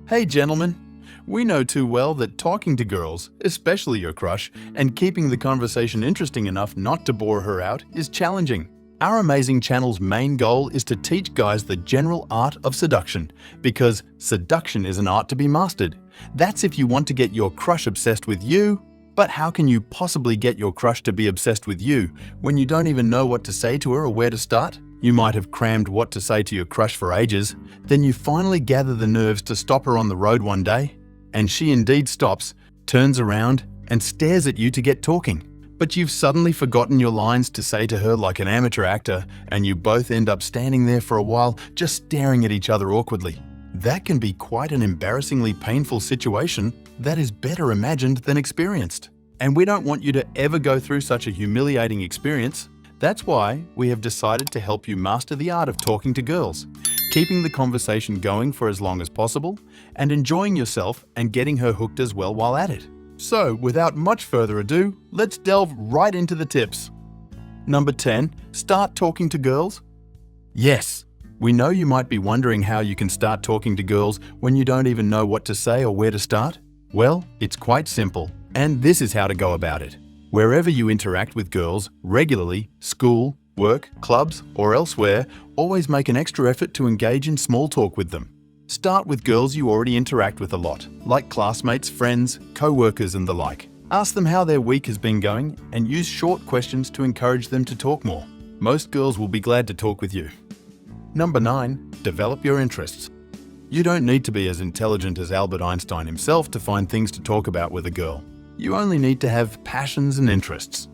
Hey gentlemen, we know too well that talking to girls, especially your crush, and keeping the conversation interesting enough not to bore her out is challenging. Our amazing channel's main goal is to teach guys the general art of seduction, because seduction is an art to be mastered. That's if you want to get your crush obsessed with you. But how can you possibly get your crush to be obsessed with you when you don't even know what to say to her or where to start? You might have crammed what to say to your crush for ages, then you finally gather the nerves to stop her on the road one day, and she indeed stops, turns around, and stares at you to get talking. But you've suddenly forgotten your lines to say to her like an amateur actor, and you both end up standing there for a while just staring at each other awkwardly. That can be quite an embarrassingly painful situation that is better imagined than experienced. And we don't want you to ever go through such a humiliating experience. That's why we have decided to help you master the art of talking to girls, keeping the conversation going for as long as possible, and enjoying yourself and getting her hooked as well while at it. So, without much further ado, let's delve right into the tips. Number 10, start talking to girls. Yes, we know you might be wondering how you can start talking to girls when you don't even know what to say or where to start. Well, it's quite simple, and this is how to go about it. Wherever you interact with girls regularly, school, work, clubs, or elsewhere, always make an extra effort to engage in small talk with them. Start with girls you already interact with a lot, like classmates, friends, co-workers, and the like. Ask them how their week has been going and use short questions to encourage them to talk more. Most girls will be glad to talk with you. Number 9, develop your interests. You don't need to be as intelligent as Albert Einstein himself to find things to talk about with a girl. You only need to have passions and interests.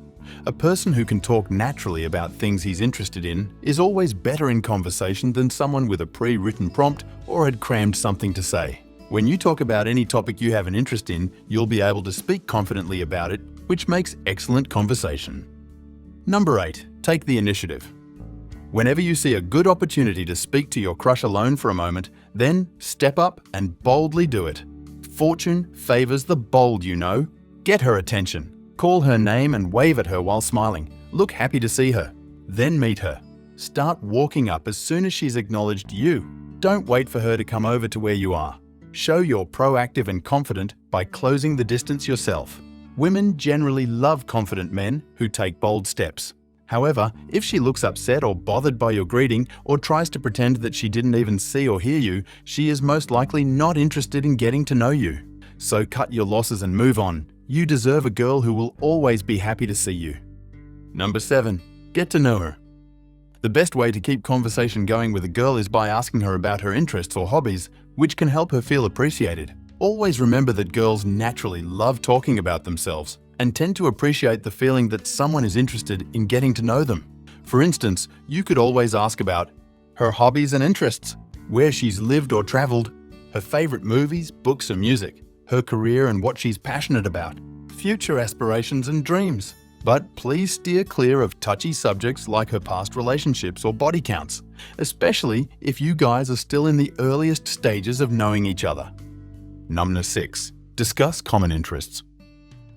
A person who can talk naturally about things he's interested in is always better in conversation than someone with a pre-written prompt or had crammed something to say. When you talk about any topic you have an interest in, you'll be able to speak confidently about it, which makes excellent conversation. Number 8, take the initiative. Whenever you see a good opportunity to speak to your crush alone for a moment, then step up and boldly do it. Fortune favors the bold, you know. Get her attention. Call her name and wave at her while smiling. Look happy to see her. Then meet her. Start walking up as soon as she's acknowledged you. Don't wait for her to come over to where you are. Show you're proactive and confident by closing the distance yourself. Women generally love confident men who take bold steps. However, if she looks upset or bothered by your greeting or tries to pretend that she didn't even see or hear you, she is most likely not interested in getting to know you. So cut your losses and move on. You deserve a girl who will always be happy to see you. Number 7, get to know her. The best way to keep conversation going with a girl is by asking her about her interests or hobbies, which can help her feel appreciated. Always remember that girls naturally love talking about themselves and tend to appreciate the feeling that someone is interested in getting to know them. For instance, you could always ask about her hobbies and interests, where she's lived or traveled, her favorite movies, books, or music, her career and what she's passionate about, future aspirations and dreams. But please steer clear of touchy subjects like her past relationships or body counts, especially if you guys are still in the earliest stages of knowing each other. Number 6, discuss common interests.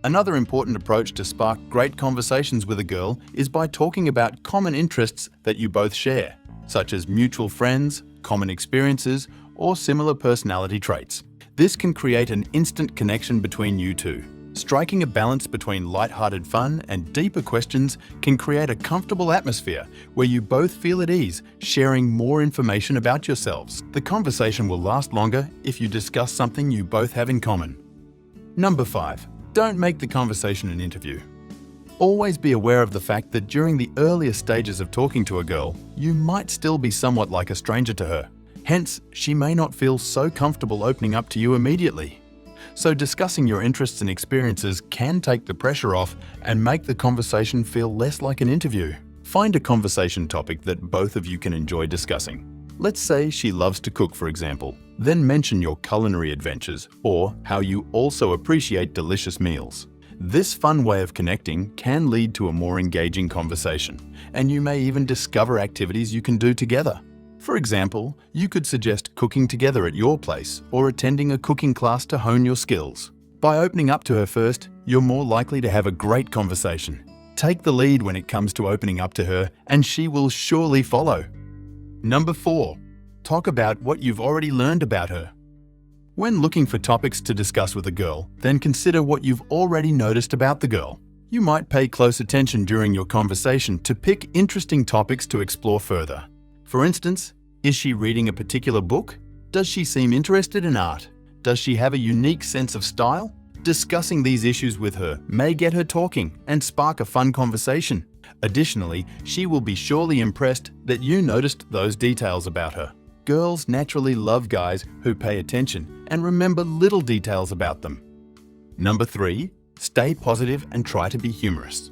Another important approach to spark great conversations with a girl is by talking about common interests that you both share, such as mutual friends, common experiences, or similar personality traits. This can create an instant connection between you two. Striking a balance between light-hearted fun and deeper questions can create a comfortable atmosphere where you both feel at ease, sharing more information about yourselves. The conversation will last longer if you discuss something you both have in common. Number 5. Don't make the conversation an interview. Always be aware of the fact that during the earliest stages of talking to a girl, you might still be somewhat like a stranger to her. Hence, she may not feel so comfortable opening up to you immediately. So discussing your interests and experiences can take the pressure off and make the conversation feel less like an interview. Find a conversation topic that both of you can enjoy discussing. Let's say she loves to cook, for example. Then mention your culinary adventures or how you also appreciate delicious meals. This fun way of connecting can lead to a more engaging conversation, and you may even discover activities you can do together. For example, you could suggest cooking together at your place or attending a cooking class to hone your skills. By opening up to her first, you're more likely to have a great conversation. Take the lead when it comes to opening up to her, and she will surely follow. Number 4, talk about what you've already learned about her. When looking for topics to discuss with a girl, then consider what you've already noticed about the girl. You might pay close attention during your conversation to pick interesting topics to explore further. For instance, is she reading a particular book? Does she seem interested in art? Does she have a unique sense of style? Discussing these issues with her may get her talking and spark a fun conversation. Additionally, she will be surely impressed that you noticed those details about her. Girls naturally love guys who pay attention and remember little details about them. Number 3, stay positive and try to be humorous.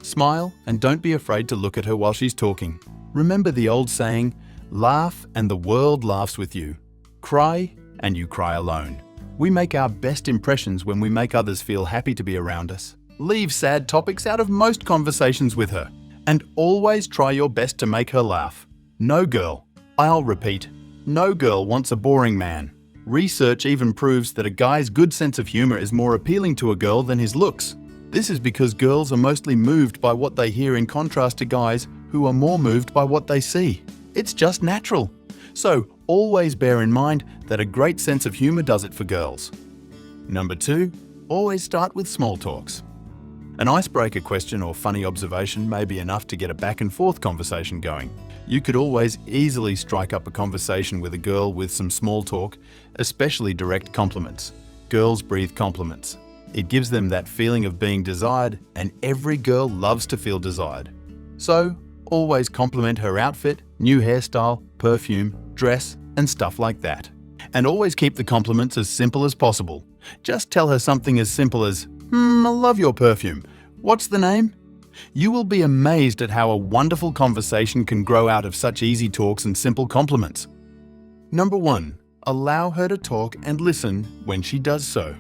Smile and don't be afraid to look at her while she's talking. Remember the old saying, laugh and the world laughs with you. Cry and you cry alone. We make our best impressions when we make others feel happy to be around us. Leave sad topics out of most conversations with her, and always try your best to make her laugh. No girl, I'll repeat, no girl wants a boring man. Research even proves that a guy's good sense of humor is more appealing to a girl than his looks. This is because girls are mostly moved by what they hear in contrast to guys who are more moved by what they see. It's just natural. So always bear in mind that a great sense of humor does it for girls. Number 2, always start with small talks. An icebreaker question or funny observation may be enough to get a back and forth conversation going. You could always easily strike up a conversation with a girl with some small talk, especially direct compliments. Girls breathe compliments. It gives them that feeling of being desired, and every girl loves to feel desired. So, always compliment her outfit, new hairstyle, perfume, dress, and stuff like that. And always keep the compliments as simple as possible. Just tell her something as simple as, I love your perfume. What's the name? You will be amazed at how a wonderful conversation can grow out of such easy talks and simple compliments. Number 1, allow her to talk and listen when she does so.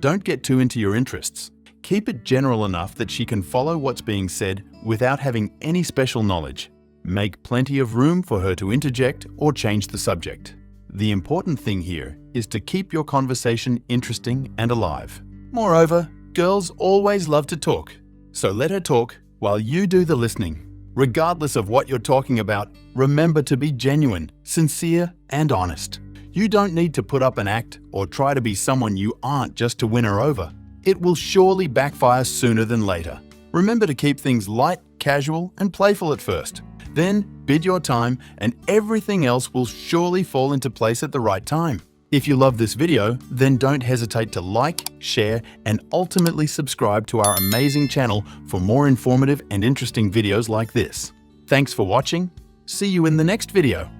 Don't get too into your interests. Keep it general enough that she can follow what's being said without having any special knowledge. Make plenty of room for her to interject or change the subject. The important thing here is to keep your conversation interesting and alive. Moreover, girls always love to talk, so let her talk while you do the listening. Regardless of what you're talking about, remember to be genuine, sincere, and honest. You don't need to put up an act or try to be someone you aren't just to win her over. It will surely backfire sooner than later. Remember to keep things light, casual, and playful at first. Then bid your time and everything else will surely fall into place at the right time. If you love this video, then don't hesitate to like, share, and ultimately subscribe to our amazing channel for more informative and interesting videos like this. Thanks for watching. See you in the next video.